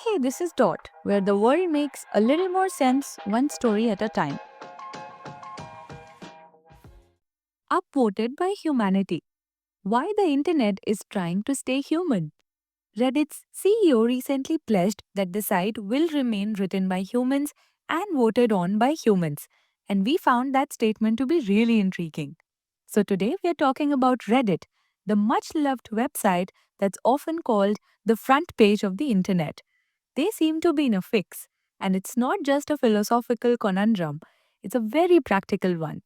Hey, this is Dot, where the world makes a little more sense one story at a time. Upvoted by humanity. Why the internet is trying to stay human. Reddit's CEO recently pledged that the site will remain written by humans and voted on by humans. And we found that statement to be really intriguing. So today we are talking about Reddit, the much loved website that's often called the front page of the internet. They seem to be in a fix, and it's not just a philosophical conundrum, it's a very practical one.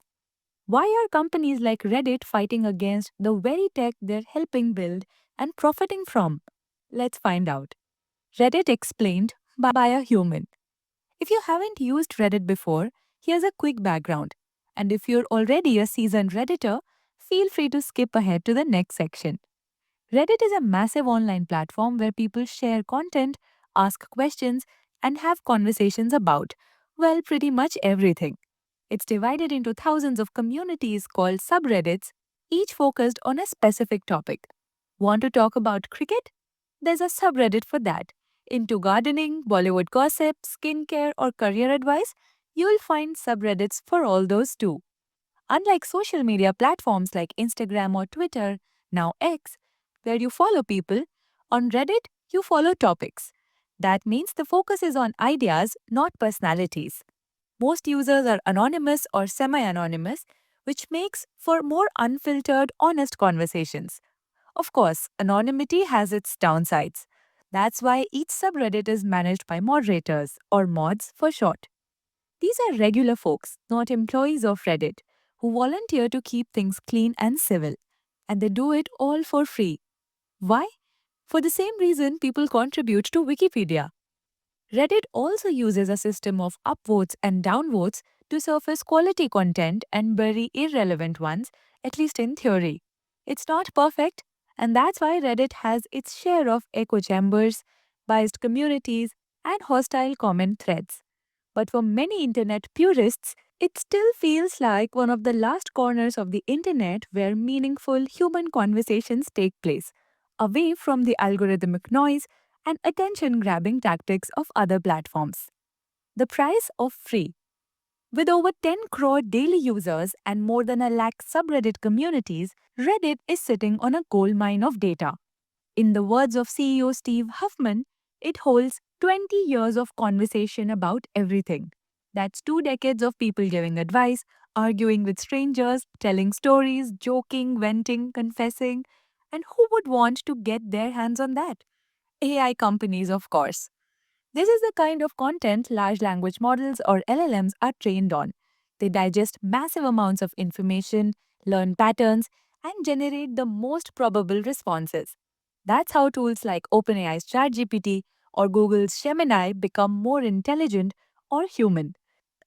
Why are companies like Reddit fighting against the very tech they're helping build and profiting from? Let's find out. Reddit explained by a human. If you haven't used Reddit before, here's a quick background. And if you're already a seasoned Redditor, feel free to skip ahead to the next section. Reddit is a massive online platform where people share content, ask questions, and have conversations about, well, pretty much everything. It's divided into thousands of communities called subreddits, each focused on a specific topic. Want to talk about cricket? There's a subreddit for that. Into gardening, Bollywood gossip, skincare, or career advice? You'll find subreddits for all those too. Unlike social media platforms like Instagram or Twitter, now X, where you follow people, on Reddit you follow topics. That means the focus is on ideas, not personalities. Most users are anonymous or semi anonymous, which makes for more unfiltered, honest conversations. Of course, anonymity has its downsides. That's why each subreddit is managed by moderators, or mods for short. These are regular folks, not employees of Reddit, who volunteer to keep things clean and civil. And they do it all for free. Why? For the same reason people contribute to Wikipedia. Reddit also uses a system of upvotes and downvotes to surface quality content and bury irrelevant ones, at least in theory. It's not perfect, and that's why Reddit has its share of echo chambers, biased communities, and hostile comment threads. But for many internet purists, it still feels like one of the last corners of the internet where meaningful human conversations take place, away from the algorithmic noise and attention grabbing tactics of other platforms. The price of free. With over 10 crore daily users and more than a lakh subreddit communities, Reddit is sitting on a gold mine of data. In the words of CEO Steve Huffman, it holds 20 years of conversation about everything. That's 2 decades of people giving advice, arguing with strangers, telling stories, joking, venting, confessing. And who would want to get their hands on that? AI companies, of course. This is the kind of content large language models or LLMs are trained on. They digest massive amounts of information, learn patterns, and generate the most probable responses. That's how tools like OpenAI's ChatGPT or Google's Gemini become more intelligent or human.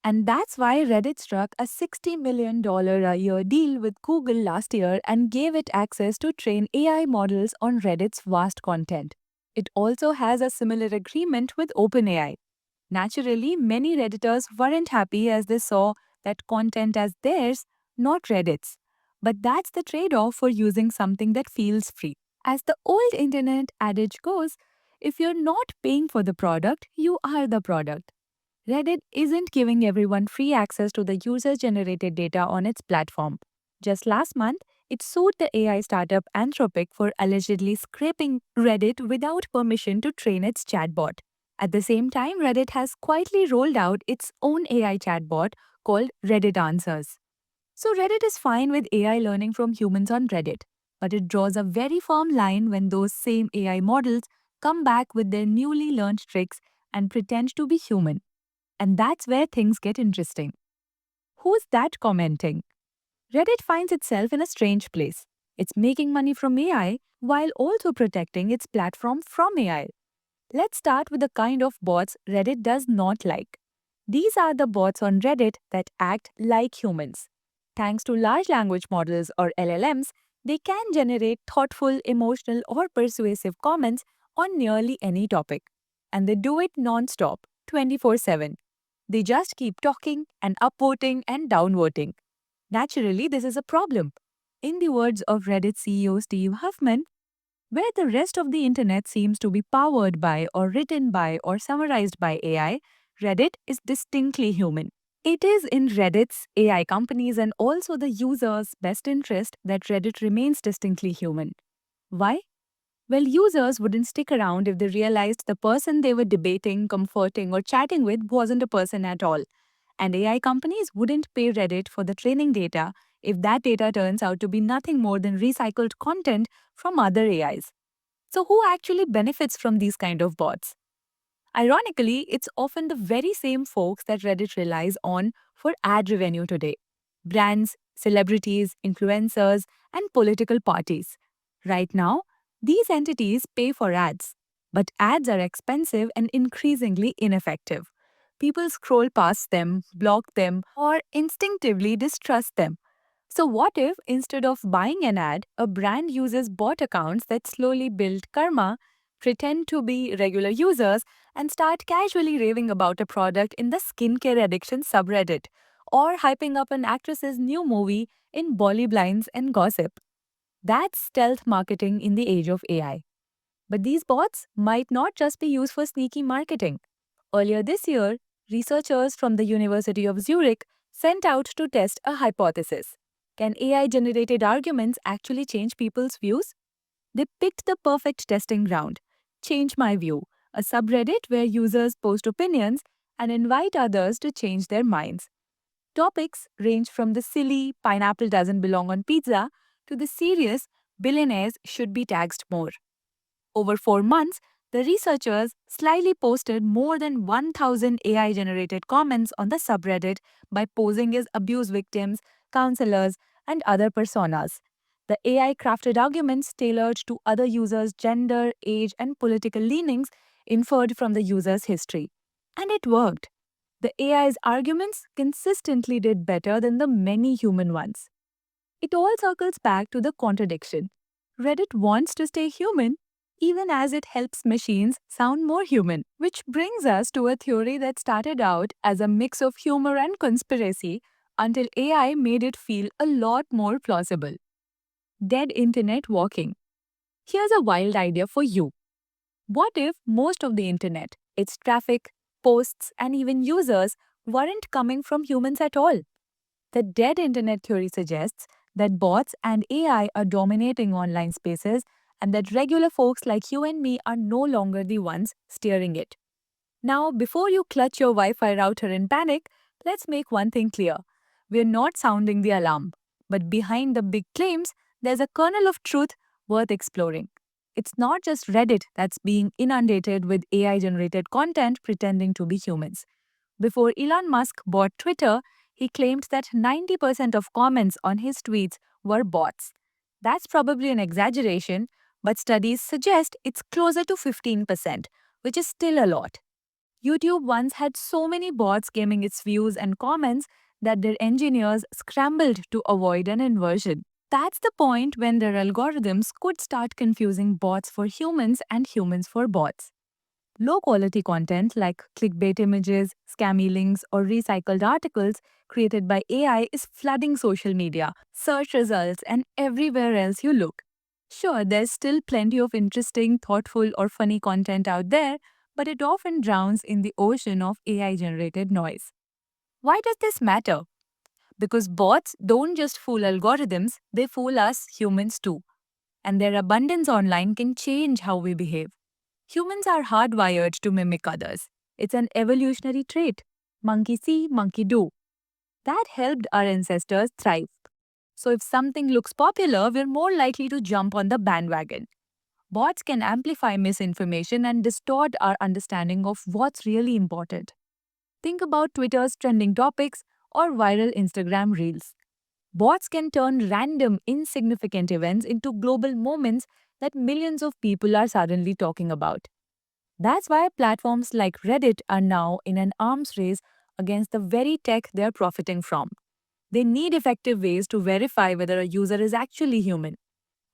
And that's why Reddit struck a $60 million a year deal with Google last year and gave it access to train AI models on Reddit's vast content. It also has a similar agreement with OpenAI. Naturally, many Redditors weren't happy as they saw that content as theirs, not Reddit's. But that's the trade off for using something that feels free. As the old internet adage goes, if you're not paying for the product, you are the product. Reddit isn't giving everyone free access to the user generated data on its platform. Just last month, it sued the AI startup Anthropic for allegedly scraping Reddit without permission to train its chatbot. At the same time, Reddit has quietly rolled out its own AI chatbot called Reddit Answers. So, Reddit is fine with AI learning from humans on Reddit, but it draws a very firm line when those same AI models come back with their newly learned tricks and pretend to be human. And that's where things get interesting. Who's that commenting? Reddit finds itself in a strange place. It's making money from AI while also protecting its platform from AI. Let's start with the kind of bots Reddit does not like. These are the bots on Reddit that act like humans. Thanks to large language models or LLMs, they can generate thoughtful, emotional, or persuasive comments on nearly any topic. And they do it non stop, 24/7. They just keep talking and upvoting and downvoting. Naturally, this is a problem. In the words of Reddit CEO Steve Huffman, Where the rest of the internet seems to be powered by or written by or summarized by AI, Reddit is distinctly human. It is in Reddit's, AI companies, and also the users' best interest that Reddit remains distinctly human. Why? Well, users wouldn't stick around if they realized the person they were debating, comforting, or chatting with wasn't a person at all. And AI companies wouldn't pay Reddit for the training data if that data turns out to be nothing more than recycled content from other AIs. So, who actually benefits from these kind of bots? Ironically, it's often the very same folks that Reddit relies on for ad revenue today: brands, celebrities, influencers, and political parties. Right now, these entities pay for ads, but ads are expensive and increasingly ineffective. People scroll past them, block them, or instinctively distrust them. So, what if instead of buying an ad, a brand uses bot accounts that slowly build karma, pretend to be regular users, and start casually raving about a product in the skincare addiction subreddit, or hyping up an actress's new movie in Bolly Blinds and gossip? That's stealth marketing in the age of AI. But these bots might not just be used for sneaky marketing. Earlier this year, researchers from the University of Zurich sent out to test a hypothesis. Can AI generated arguments actually change people's views? They picked the perfect testing ground: Change My View, a subreddit where users post opinions and invite others to change their minds. Topics range from the silly pineapple doesn't belong on pizza to the serious billionaires should be taxed more. Over 4 months, the researchers slyly posted more than 1,000 AI generated comments on the subreddit by posing as abuse victims, counselors, and other personas. The AI crafted arguments tailored to other users' gender, age, and political leanings inferred from the user's history. And it worked. The AI's arguments consistently did better than the many human ones. It all circles back to the contradiction. Reddit wants to stay human even as it helps machines sound more human, which brings us to a theory that started out as a mix of humor and conspiracy until AI made it feel a lot more plausible. Dead internet walking. Here's a wild idea for you. What if most of the internet, its traffic, posts, and even users weren't coming from humans at all? The dead internet theory suggests that bots and AI are dominating online spaces and that regular folks like you and me are no longer the ones steering it. Now, before you clutch your Wi Fi router in panic, let's make one thing clear. We're not sounding the alarm, but behind the big claims, there's a kernel of truth worth exploring. It's not just Reddit that's being inundated with AI generated content pretending to be humans. Before Elon Musk bought Twitter, he claimed that 90% of comments on his tweets were bots. That's probably an exaggeration, but studies suggest it's closer to 15%, which is still a lot. YouTube once had so many bots gaming its views and comments that their engineers scrambled to avoid an inversion. That's the point when their algorithms could start confusing bots for humans and humans for bots. Low quality content like clickbait images, scammy links, or recycled articles created by AI is flooding social media, search results, and everywhere else you look. Sure, there's still plenty of interesting, thoughtful, or funny content out there, but it often drowns in the ocean of AI generated noise. Why does this matter? Because bots don't just fool algorithms, they fool us humans too. And their abundance online can change how we behave. Humans are hardwired to mimic others. It's an evolutionary trait. Monkey see, monkey do. That helped our ancestors thrive. So if something looks popular, we're more likely to jump on the bandwagon. Bots can amplify misinformation and distort our understanding of what's really important. Think about Twitter's trending topics or viral Instagram reels. Bots can turn random, insignificant events into global moments that millions of people are suddenly talking about. That's why platforms like Reddit are now in an arms race against the very tech they're profiting from. They need effective ways to verify whether a user is actually human.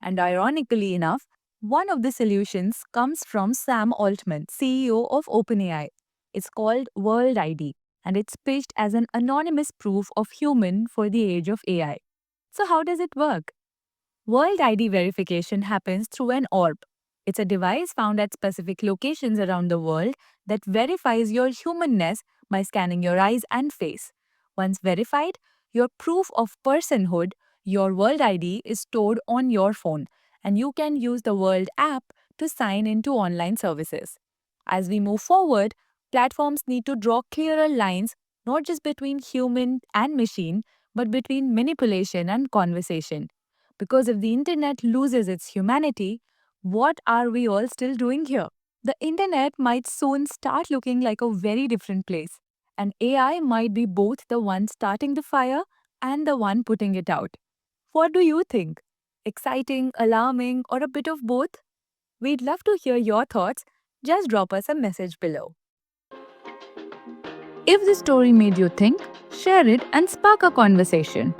And ironically enough, one of the solutions comes from Sam Altman, CEO of OpenAI. It's called World ID, and it's pitched as an anonymous proof of human for the age of AI. So, how does it work? World ID verification happens through an orb. It's a device found at specific locations around the world that verifies your humanness by scanning your eyes and face. Once verified, your proof of personhood, your World ID, is stored on your phone, and you can use the World app to sign into online services. As we move forward, platforms need to draw clearer lines not just between human and machine, but between manipulation and conversation. Because if the internet loses its humanity, what are we all still doing here? The internet might soon start looking like a very different place, and AI might be both the one starting the fire and the one putting it out. What do you think? Exciting, alarming, or a bit of both? We'd love to hear your thoughts. Just drop us a message below. If the story made you think, share it and spark a conversation.